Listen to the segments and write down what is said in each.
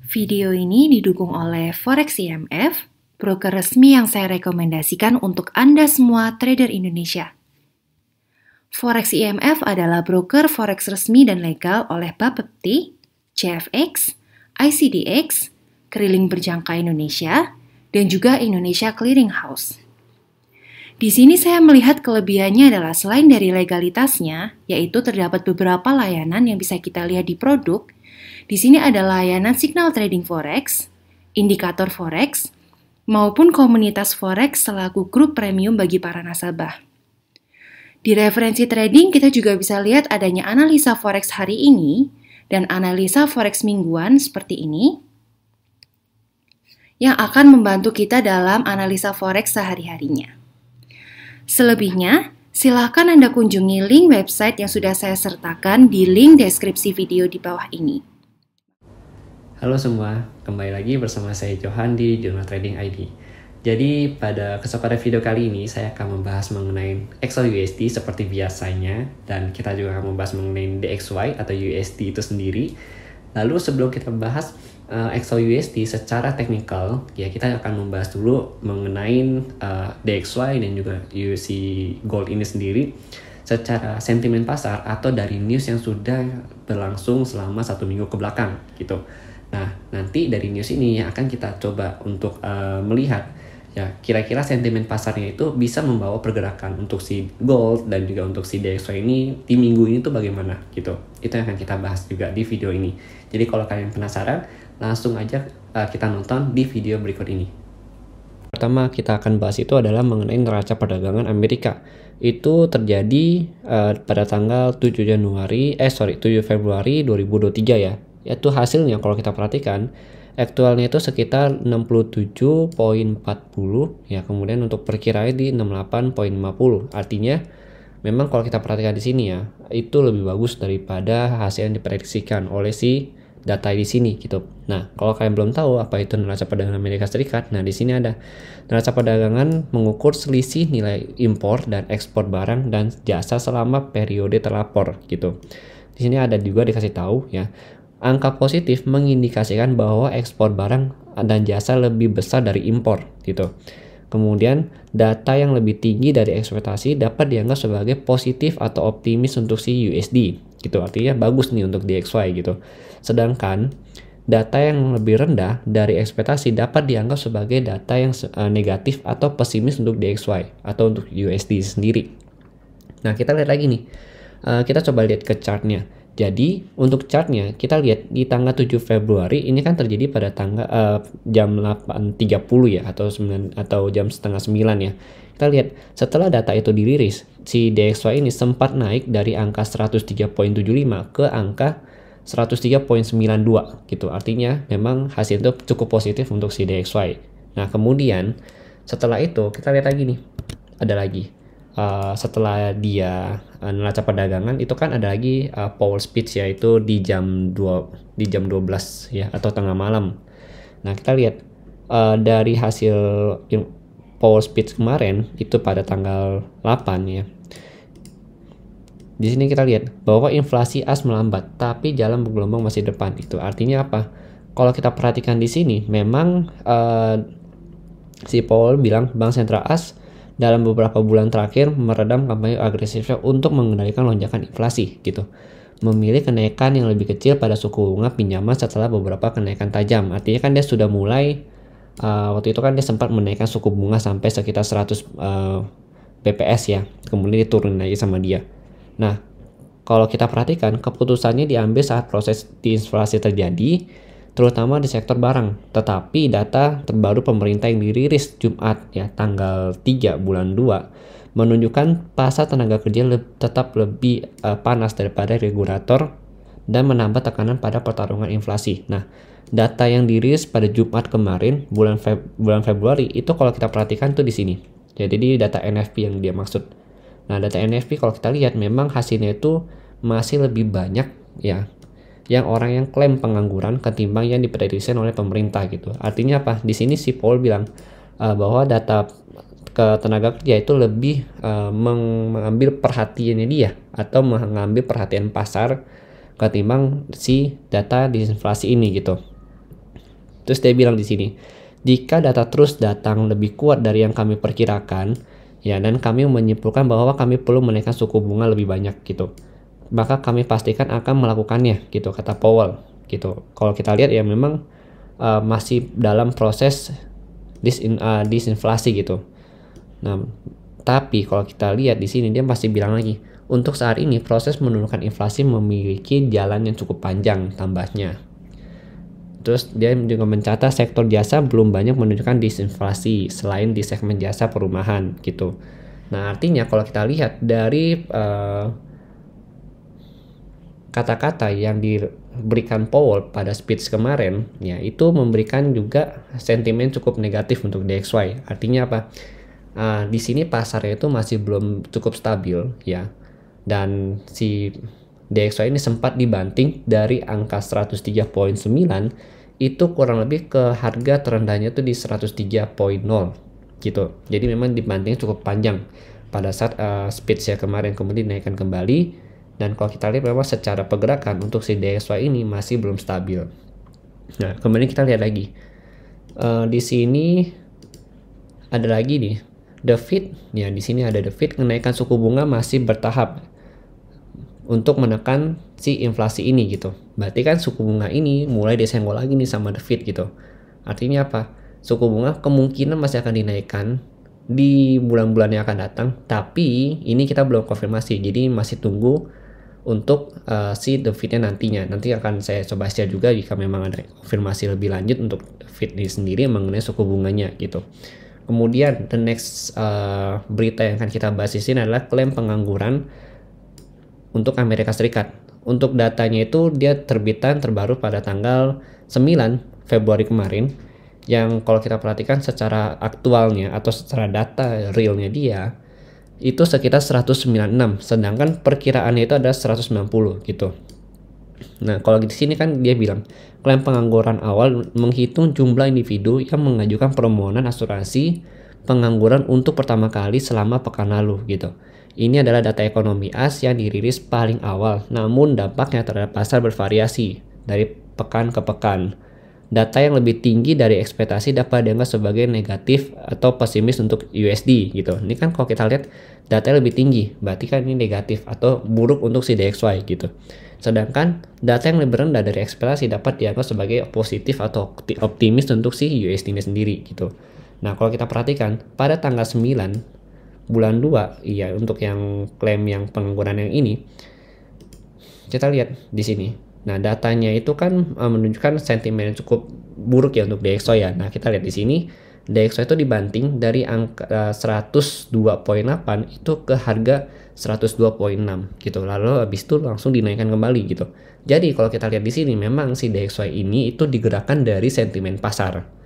Video ini didukung oleh Forex IMF, broker resmi yang saya rekomendasikan untuk Anda semua trader Indonesia. Forex IMF adalah broker forex resmi dan legal oleh Bapepti, CFX, ICDX, Keriling Berjangka Indonesia, dan juga Indonesia Clearing House. Di sini saya melihat kelebihannya adalah selain dari legalitasnya, yaitu terdapat beberapa layanan yang bisa kita lihat di produk. Di sini ada layanan signal trading forex, indikator forex, maupun komunitas forex selaku grup premium bagi para nasabah. Di referensi trading kita juga bisa lihat adanya analisa forex hari ini dan analisa forex mingguan seperti ini yang akan membantu kita dalam analisa forex sehari-harinya. Selebihnya, silakan Anda kunjungi link website yang sudah saya sertakan di link deskripsi video di bawah ini. Halo semua, kembali lagi bersama saya Johan di Jurnal Trading ID. Jadi pada kesempatan video kali ini saya akan membahas mengenai XAUUSD seperti biasanya, dan kita juga akan membahas mengenai DXY atau USD itu sendiri. Lalu sebelum kita bahas XAUUSD secara teknikal, ya kita akan membahas dulu mengenai DXY dan juga USD Gold ini sendiri secara sentimen pasar atau dari news yang sudah berlangsung selama 1 minggu ke belakang gitu. Nah, nanti dari news ini yang akan kita coba untuk melihat ya kira-kira sentimen pasarnya itu bisa membawa pergerakan untuk si gold dan juga untuk si DXY ini di minggu ini tuh bagaimana gitu. Itu yang akan kita bahas juga di video ini. Jadi kalau kalian penasaran, langsung aja kita nonton di video berikut ini. Pertama kita akan bahas itu adalah mengenai neraca perdagangan Amerika. Itu terjadi pada tanggal 7 Februari 2023 ya. Yaitu hasilnya kalau kita perhatikan aktualnya itu sekitar 67,40 ya, kemudian untuk perkiraan di 68,50. Artinya memang kalau kita perhatikan di sini ya, itu lebih bagus daripada hasil yang diprediksikan oleh si data di sini gitu. Nah, kalau kalian belum tahu apa itu neraca perdagangan Amerika Serikat, nah di sini ada neraca perdagangan mengukur selisih nilai impor dan ekspor barang dan jasa selama periode terlapor gitu. Di sini ada juga dikasih tahu ya, angka positif mengindikasikan bahwa ekspor barang dan jasa lebih besar dari impor gitu. Kemudian data yang lebih tinggi dari ekspektasi dapat dianggap sebagai positif atau optimis untuk si USD gitu. Artinya bagus nih untuk DXY gitu. Sedangkan data yang lebih rendah dari ekspektasi dapat dianggap sebagai data yang negatif atau pesimis untuk DXY atau untuk USD sendiri. Nah, kita lihat lagi nih. Kita coba lihat ke chartnya. Jadi untuk chartnya kita lihat di tanggal 7 Februari ini kan terjadi pada tanggal jam 8.30 ya atau jam setengah 9 ya. Kita lihat setelah data itu dirilis, si DXY ini sempat naik dari angka 103.75 ke angka 103.92 gitu. Artinya memang hasil itu cukup positif untuk si DXY. Nah, kemudian setelah itu kita lihat lagi nih. Ada lagi. Setelah dia neraca perdagangan itu kan ada lagi power speech yaitu di jam 12 ya atau tengah malam. Nah, kita lihat dari hasil power speech kemarin itu pada tanggal 8 ya. Di sini kita lihat bahwa inflasi AS melambat tapi jalan bergelombang masih depan. Itu artinya apa? Kalau kita perhatikan di sini memang si Powell bilang Bank Sentral AS dalam beberapa bulan terakhir meredam kampanye agresifnya untuk mengendalikan lonjakan inflasi gitu. Memilih kenaikan yang lebih kecil pada suku bunga pinjaman setelah beberapa kenaikan tajam. Artinya kan dia sudah mulai waktu itu kan dia sempat menaikkan suku bunga sampai sekitar 100 BPS ya. Kemudian diturunin lagi sama dia. Nah, kalau kita perhatikan keputusannya diambil saat proses diinflasi terjadi, terutama di sektor barang. Tetapi data terbaru pemerintah yang dirilis Jumat ya tanggal 3 bulan 2 menunjukkan pasar tenaga kerja tetap lebih panas daripada regulator dan menambah tekanan pada pertarungan inflasi. Nah, data yang dirilis pada Jumat kemarin bulan Februari itu kalau kita perhatikan tuh di sini. Jadi data NFP yang dia maksud. Nah, data NFP kalau kita lihat memang hasilnya itu masih lebih banyak ya yang orang yang klaim pengangguran ketimbang yang diprediksikan oleh pemerintah gitu. Artinya apa? Di sini si Paul bilang bahwa data ke tenaga kerja itu lebih mengambil perhatiannya dia atau mengambil perhatian pasar ketimbang si data disinflasi ini gitu. Terus dia bilang di sini, jika data terus datang lebih kuat dari yang kami perkirakan, ya, dan kami menyimpulkan bahwa kami perlu menaikkan suku bunga lebih banyak gitu, maka kami pastikan akan melakukannya gitu, kata Powell gitu. Kalau kita lihat ya memang masih dalam proses disinflasi gitu. Nah, tapi kalau kita lihat di sini dia masih bilang lagi, untuk saat ini proses menurunkan inflasi memiliki jalan yang cukup panjang, tambahnya. Terus dia juga mencatat sektor jasa belum banyak menunjukkan disinflasi selain di segmen jasa perumahan gitu. Nah, artinya kalau kita lihat dari kata-kata yang diberikan Powell pada speech kemarin, ya itu memberikan juga sentimen cukup negatif untuk DXY. Artinya apa? Di sini pasarnya itu masih belum cukup stabil, ya. Dan si DXY ini sempat dibanting dari angka 103.9 itu kurang lebih ke harga terendahnya itu di 103.0 gitu. Jadi memang dibanting cukup panjang pada saat speech-nya kemarin, kemudian dinaikkan kembali. Dan kalau kita lihat memang secara pergerakan untuk si DXY ini masih belum stabil. Nah, kemudian kita lihat lagi. Di sini ada lagi nih, The Fed. Ya, di sini ada The Fed, kenaikan suku bunga masih bertahap untuk menekan si inflasi ini gitu. Berarti kan suku bunga ini mulai disenggol lagi nih sama The Fed gitu. Artinya apa? Suku bunga kemungkinan masih akan dinaikkan di bulan-bulan yang akan datang, tapi ini kita belum konfirmasi. Jadi masih tunggu untuk si The Fed-nya nantinya. Nanti akan saya coba share juga jika memang ada konfirmasi lebih lanjut untuk The Fed ini sendiri mengenai suku bunganya gitu. Kemudian the next berita yang akan kita bahas di sini adalah klaim pengangguran untuk Amerika Serikat. Untuk datanya itu dia terbitan terbaru pada tanggal 9 Februari kemarin, yang kalau kita perhatikan secara aktualnya atau secara data realnya dia itu sekitar 196, sedangkan perkiraannya itu ada 190 gitu. Nah, kalau di sini kan dia bilang klaim pengangguran awal menghitung jumlah individu yang mengajukan permohonan asuransi pengangguran untuk pertama kali selama pekan lalu gitu. Ini adalah data ekonomi AS yang dirilis paling awal, namun dampaknya terhadap pasar bervariasi dari pekan ke pekan. Data yang lebih tinggi dari ekspektasi dapat dianggap sebagai negatif atau pesimis untuk USD gitu. Ini kan kalau kita lihat data lebih tinggi, berarti kan ini negatif atau buruk untuk si DXY gitu. Sedangkan data yang lebih rendah dari ekspektasi dapat dianggap sebagai positif atau optimis untuk si USD ini sendiri gitu. Nah, kalau kita perhatikan pada tanggal 9 bulan 2, iya untuk yang klaim yang pengangguran yang ini, kita lihat di sini. Nah, datanya itu kan menunjukkan sentimen yang cukup buruk ya untuk DXY ya. Nah, kita lihat di sini DXY itu dibanting dari angka 102.8 itu ke harga 102.6 gitu. Lalu habis itu langsung dinaikkan kembali gitu. Jadi kalau kita lihat di sini memang si DXY ini itu digerakkan dari sentimen pasar.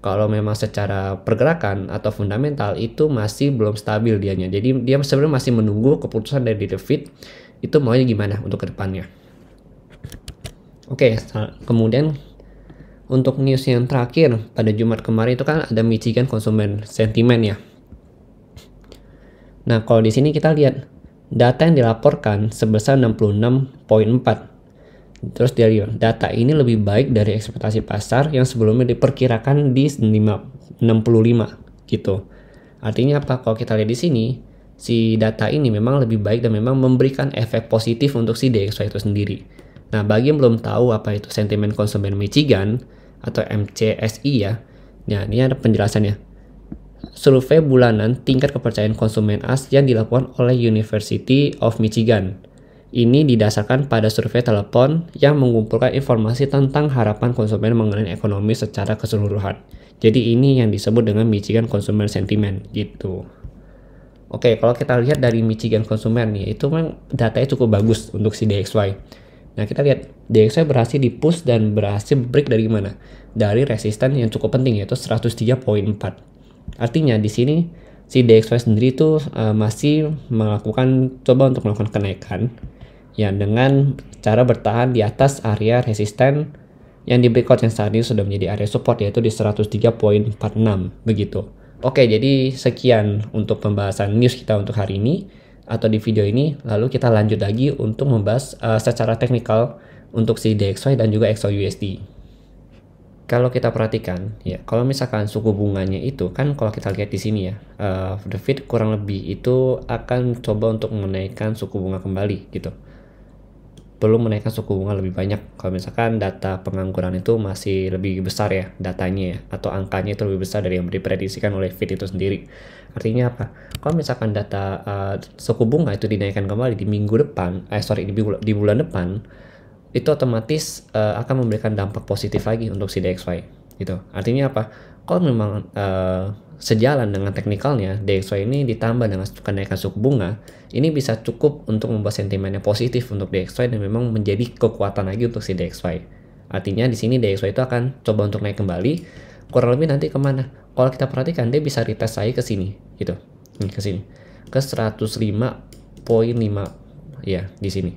Kalau memang secara pergerakan atau fundamental itu masih belum stabil dianya. Jadi dia sebenarnya masih menunggu keputusan dari The Fed itu maunya gimana untuk kedepannya. Oke, kemudian untuk news yang terakhir pada Jumat kemarin itu kan ada Michigan Consumer Sentiment ya. Nah, kalau di sini kita lihat data yang dilaporkan sebesar 66.4. Terus dari data ini lebih baik dari ekspektasi pasar yang sebelumnya diperkirakan di 65 gitu. Artinya apa? Kalau kita lihat di sini, si data ini memang lebih baik dan memang memberikan efek positif untuk si DXY itu sendiri. Nah, bagi yang belum tahu apa itu sentimen konsumen Michigan atau MCSI ya, nah ini ada penjelasannya. Survei bulanan tingkat kepercayaan konsumen AS yang dilakukan oleh University of Michigan. Ini didasarkan pada survei telepon yang mengumpulkan informasi tentang harapan konsumen mengenai ekonomi secara keseluruhan. Jadi ini yang disebut dengan Michigan Consumer Sentiment gitu. Oke, kalau kita lihat dari Michigan Consumer nih, itu memang datanya cukup bagus untuk si DXY. Nah, kita lihat DXY berhasil di-push dan berhasil break dari mana? Dari resisten yang cukup penting yaitu 103.4. Artinya di sini si DXY sendiri itu masih coba untuk melakukan kenaikan ya dengan cara bertahan di atas area resisten yang di breakout yang saat ini sudah menjadi area support yaitu di 103.46 begitu. Oke, jadi sekian untuk pembahasan news kita untuk hari ini atau di video ini. Lalu kita lanjut lagi untuk membahas secara teknikal untuk si DXY dan juga XAUUSD. kalau kita perhatikan ya, kalau misalkan suku bunganya itu kan kalau kita lihat di sini ya, the Fed kurang lebih itu akan coba untuk menaikkan suku bunga kembali gitu. Belum menaikkan suku bunga lebih banyak kalau misalkan data pengangguran itu masih lebih besar ya datanya ya, atau angkanya itu lebih besar dari yang diprediksikan oleh Fed itu sendiri. Artinya apa? Kalau misalkan data suku bunga itu dinaikkan kembali di minggu depan, di bulan depan, itu otomatis akan memberikan dampak positif lagi untuk si DXY gitu. Artinya apa? Kalau memang sejalan dengan teknikalnya, DXY ini ditambah dengan kenaikan suku bunga, ini bisa cukup untuk membuat sentimennya positif untuk DXY dan memang menjadi kekuatan lagi untuk si DXY. Artinya di sini DXY itu akan coba untuk naik kembali, kurang lebih nanti kemana? Kalau kita perhatikan dia bisa retest lagi ke sini gitu, ke sini, ke 105,5 ya di sini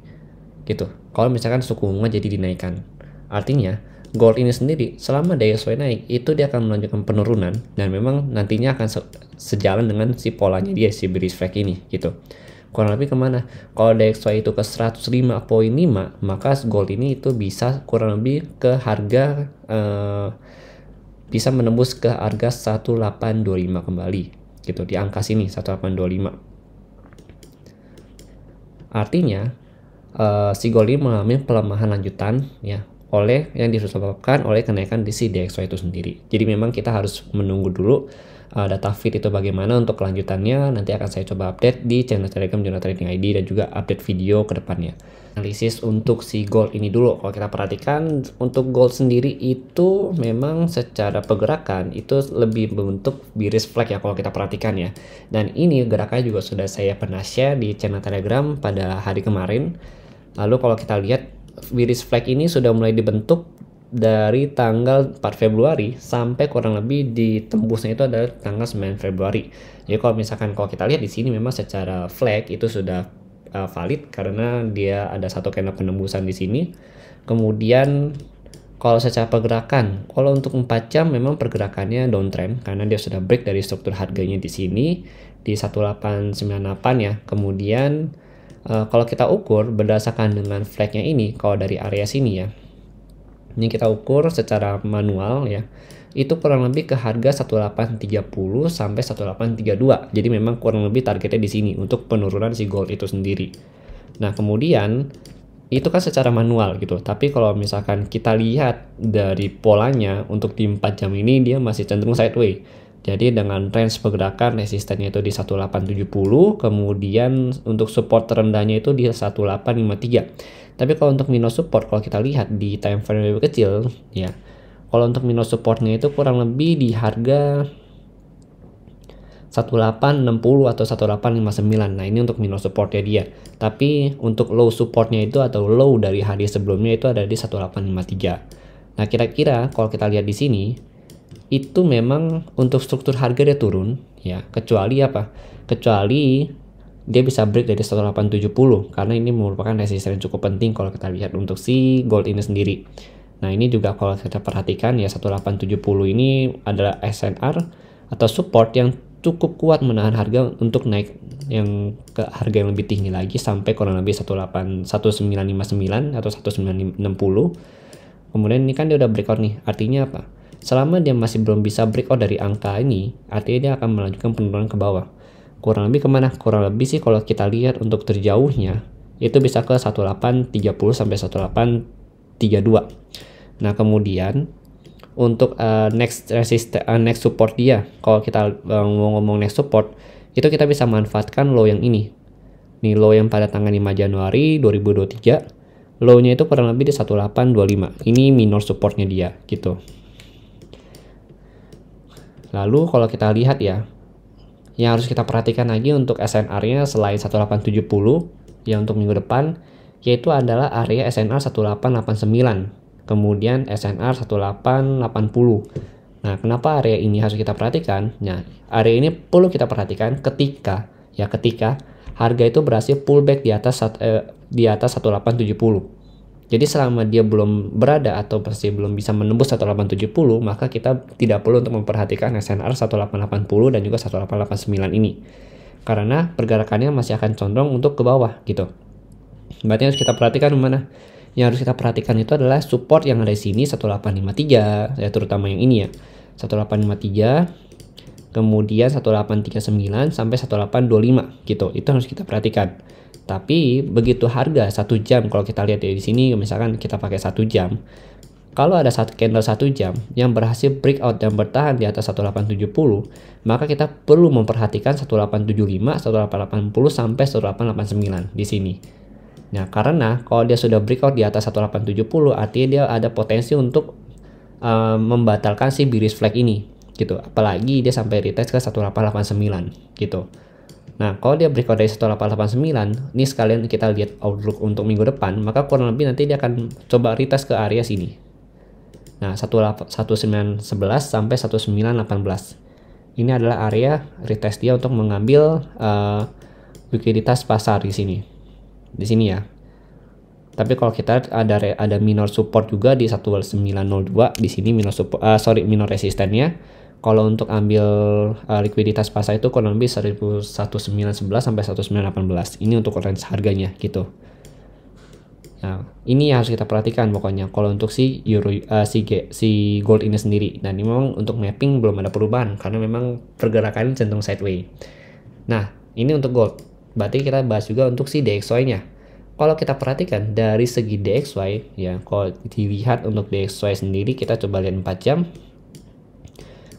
gitu. Kalau misalkan suku bunga jadi dinaikkan, artinya gold ini sendiri selama DXY naik itu dia akan melanjutkan penurunan dan memang nantinya akan sejalan dengan si polanya dia, si bearish flag ini gitu. Kurang lebih kemana? Kalau DXY itu ke 105,5, maka gold ini itu bisa kurang lebih ke harga bisa menembus ke harga 1825 kembali gitu, di angka sini 1825. Artinya si gold ini mengalami pelemahan lanjutan ya, oleh yang disebabkan oleh kenaikan di si DXY itu sendiri. Jadi memang kita harus menunggu dulu data feed itu bagaimana untuk kelanjutannya. Nanti akan saya coba update di channel Telegram Journal Trading ID dan juga update video ke depannya. Analisis untuk si gold ini dulu. Kalau kita perhatikan untuk gold sendiri itu memang secara pergerakan itu lebih membentuk bearish flag ya kalau kita perhatikan ya. Dan ini gerakannya juga sudah saya pernah share di channel Telegram pada hari kemarin. Lalu kalau kita lihat bearish flag ini sudah mulai dibentuk dari tanggal 4 Februari sampai kurang lebih ditembusnya itu adalah tanggal 9 Februari. Jadi kalau misalkan kalau kita lihat di sini memang secara flag itu sudah valid karena dia ada satu candle penembusan di sini. Kemudian kalau secara pergerakan, kalau untuk 4 jam memang pergerakannya downtrend karena dia sudah break dari struktur harganya di sini di 1898 ya. Kemudian kalau kita ukur berdasarkan dengan flagnya ini, kalau dari area sini ya, ini kita ukur secara manual ya, itu kurang lebih ke harga 1830 sampai 1832. Jadi memang kurang lebih targetnya di sini untuk penurunan si gold itu sendiri. Nah kemudian itu kan secara manual gitu, tapi kalau misalkan kita lihat dari polanya untuk di 4 jam ini dia masih cenderung sideways. Jadi dengan range pergerakan resistennya itu di 1870, kemudian untuk support terendahnya itu di 1853. Tapi kalau untuk minus support, kalau kita lihat di time frame lebih kecil ya, kalau untuk minus supportnya itu kurang lebih di harga 1860 atau 1859. Nah ini untuk minus supportnya dia. Tapi untuk low supportnya itu atau low dari hari sebelumnya itu ada di 1853. Nah kira-kira kalau kita lihat di sini itu memang untuk struktur harga dia turun ya, kecuali apa? Kecuali dia bisa break dari 1870 karena ini merupakan resisten cukup penting kalau kita lihat untuk si gold ini sendiri. Nah ini juga kalau kita perhatikan ya, 1870 ini adalah SNR atau support yang cukup kuat menahan harga untuk naik yang ke harga yang lebih tinggi lagi sampai kurang lebih 1959 atau 1960. Kemudian ini kan dia udah breakout nih, artinya apa? Selama dia masih belum bisa breakout dari angka ini, artinya dia akan melanjutkan penurunan ke bawah. Kurang lebih kemana? Kurang lebih sih kalau kita lihat untuk terjauhnya itu bisa ke 1830 sampai 1832. Nah kemudian untuk next support dia, kalau kita mau ngomong next support, itu kita bisa manfaatkan low yang ini. Nih low yang pada tanggal 5 Januari 2023, low-nya itu kurang lebih di 1825. Ini minor supportnya dia gitu. Lalu kalau kita lihat ya, yang harus kita perhatikan lagi untuk SNR-nya selain 1870 ya untuk minggu depan, yaitu adalah area SNR 1889, kemudian SNR 1880. Nah, kenapa area ini harus kita perhatikan? Nah, area ini perlu kita perhatikan ketika harga itu berhasil pullback di atas 1870. Jadi selama dia belum berada atau masih belum bisa menembus 1870, maka kita tidak perlu untuk memperhatikan SNR 1880 dan juga 1889 ini. Karena pergerakannya masih akan condong untuk ke bawah gitu. Berarti harus kita perhatikan mana? yang harus kita perhatikan itu adalah support yang ada di sini 1853, ya terutama yang ini ya. 1853, kemudian 1839 sampai 1825 gitu. Itu harus kita perhatikan. Tapi begitu harga 1 jam, kalau kita lihat di sini misalkan kita pakai 1 jam. Kalau ada satu candle 1 jam yang berhasil breakout dan bertahan di atas 1870, maka kita perlu memperhatikan 1875, 1880 sampai 1889 di sini. Nah, karena kalau dia sudah breakout di atas 1870, artinya dia ada potensi untuk membatalkan si bearish flag ini gitu. Apalagi dia sampai retest ke 1889 gitu. Nah, kalau dia breakout dari 1889, ini sekalian kita lihat outlook untuk minggu depan, maka kurang lebih nanti dia akan coba retest ke area sini. Nah, 1911 sampai 1918. Ini adalah area retest dia untuk mengambil likuiditas pasar di sini. Di sini ya. Tapi kalau kita ada minor support juga di 1902 di sini minor resistennya. Kalau untuk ambil likuiditas pasar itu kurang lebih 1911 sampai 1918. Ini untuk range harganya gitu. Nah, ini yang harus kita perhatikan pokoknya kalau untuk si gold ini sendiri. Dan ini memang untuk mapping belum ada perubahan karena memang pergerakannya cenderung sideways. Nah, ini untuk gold. Berarti kita bahas juga untuk si DXY-nya. Kalau kita perhatikan dari segi DXY ya, kalau dilihat untuk DXY sendiri kita coba lihat 4 jam.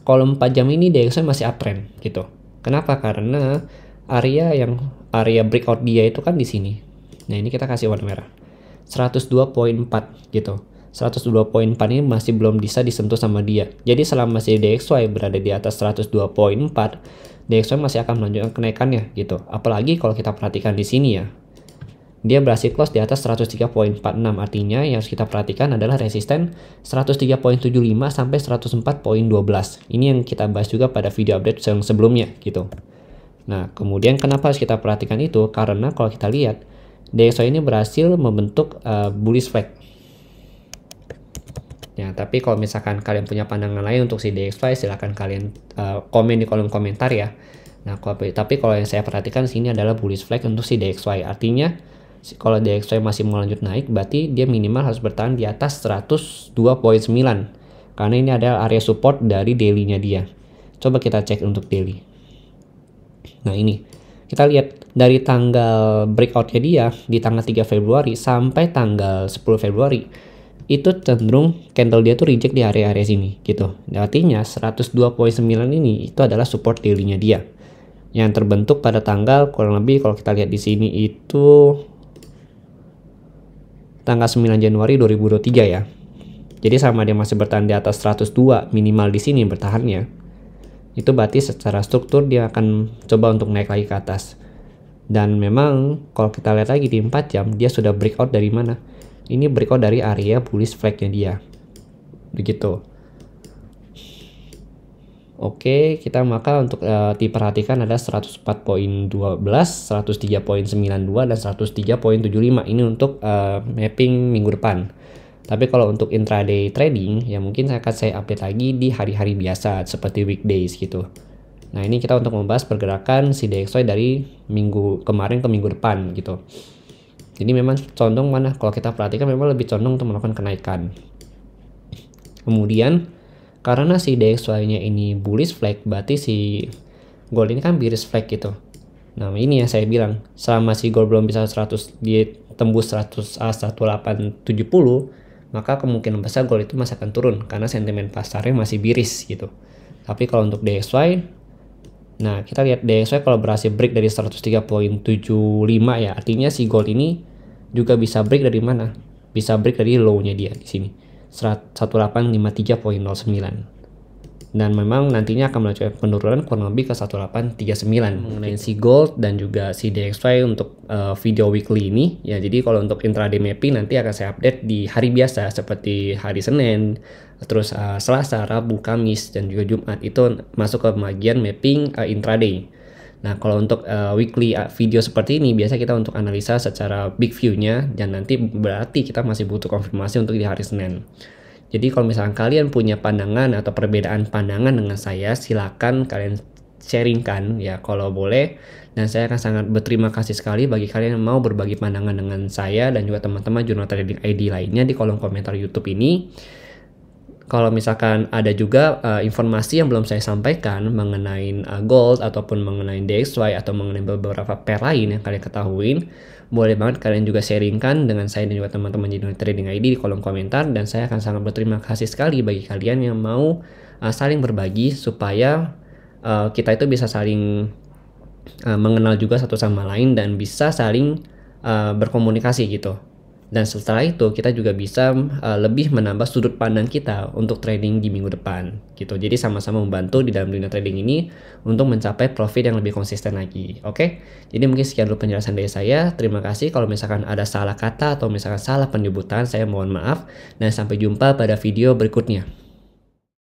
Kalau 4 jam ini DXY masih uptrend gitu. Kenapa? Karena area breakout dia itu kan di sini. Nah, ini kita kasih warna merah. 102.4 gitu. 102.4 ini masih belum bisa disentuh sama dia. Jadi selama si DXY berada di atas 102.4, DXY masih akan melanjutkan kenaikannya gitu. Apalagi kalau kita perhatikan di sini ya. Dia berhasil close di atas 103.46, artinya yang harus kita perhatikan adalah resisten 103.75 sampai 104.12. Ini yang kita bahas juga pada video update yang sebelumnya gitu. Nah, kemudian kenapa harus kita perhatikan itu? Karena kalau kita lihat DXY ini berhasil membentuk bullish flag. Ya, tapi kalau misalkan kalian punya pandangan lain untuk si DXY, silahkan kalian komen di kolom komentar ya. Nah, tapi kalau yang saya perhatikan sini adalah bullish flag untuk si DXY. Artinya kalau DXY masih mau lanjut naik, berarti dia minimal harus bertahan di atas 102.9. Karena ini adalah area support dari daily-nya dia. Coba kita cek untuk daily. Nah, ini kita lihat dari tanggal breakout-nya dia di tanggal 3 Februari sampai tanggal 10 Februari itu cenderung candle dia tuh reject di area-area sini gitu. Artinya 102.9 ini itu adalah support daily-nya dia yang terbentuk pada tanggal kurang lebih kalau kita lihat di sini itu tanggal 9 Januari 2023 ya. Jadi sama dia masih bertahan di atas 102 minimal di sini bertahannya. Itu berarti secara struktur dia akan coba untuk naik lagi ke atas. Dan memang kalau kita lihat lagi di 4 jam dia sudah breakout dari mana? Ini breakout dari area bullish flag-nya dia. Begitu. Oke, kita maka untuk diperhatikan ada 104.12, 103.92 dan 103.75. Ini untuk mapping minggu depan. Tapi kalau untuk intraday trading, ya mungkin akan saya update lagi di hari-hari biasa seperti weekdays gitu. Nah, ini kita untuk membahas pergerakan si DXY dari minggu kemarin ke minggu depan gitu. Jadi memang condong mana? Kalau kita perhatikan memang lebih condong untuk melakukan kenaikan. Kemudian karena si DXY-nya ini bullish flag, berarti si gold ini kan bearish flag gitu. Nah, ini yang saya bilang, selama si gold belum bisa 100 dia tembus 1870, maka kemungkinan besar gold itu masih akan turun karena sentimen pasarnya masih bearish gitu. Tapi kalau untuk DXY, nah kita lihat DXY kalau berhasil break dari 103.75 ya, artinya si gold ini juga bisa break dari mana? Bisa break dari low-nya dia di sini 1853.09. Dan memang nantinya akan melanjutkan penurunan kurang lebih ke 1839 mengenai si gold dan juga si DXY untuk video weekly ini ya. Jadi kalau untuk intraday mapping nanti akan saya update di hari biasa seperti hari Senin, terus Selasa, Rabu, Kamis dan juga Jumat itu masuk ke bagian mapping intraday. Nah, kalau untuk weekly video seperti ini biasa kita untuk analisa secara big view-nya dan nanti berarti kita masih butuh konfirmasi untuk di hari Senin. Jadi kalau misalkan kalian punya pandangan atau perbedaan pandangan dengan saya, silakan kalian sharingkan ya kalau boleh. Dan saya akan sangat berterima kasih sekali bagi kalian yang mau berbagi pandangan dengan saya dan juga teman-teman Jurnal Trading ID lainnya di kolom komentar YouTube ini. Kalau misalkan ada juga informasi yang belum saya sampaikan mengenai gold ataupun mengenai DXY atau mengenai beberapa pair lain yang kalian ketahuin, boleh banget kalian juga sharingkan dengan saya dan juga teman-teman Jurnal Trading ID di kolom komentar. Dan saya akan sangat berterima kasih sekali bagi kalian yang mau saling berbagi supaya kita itu bisa saling mengenal juga satu sama lain dan bisa saling berkomunikasi gitu. Dan setelah itu kita juga bisa lebih menambah sudut pandang kita untuk trading di minggu depan gitu. Jadi sama-sama membantu di dalam dunia trading ini untuk mencapai profit yang lebih konsisten lagi. Oke? Jadi mungkin sekian dulu penjelasan dari saya. Terima kasih. Kalau misalkan ada salah kata atau misalkan salah penyebutan, saya mohon maaf. Dan sampai jumpa pada video berikutnya.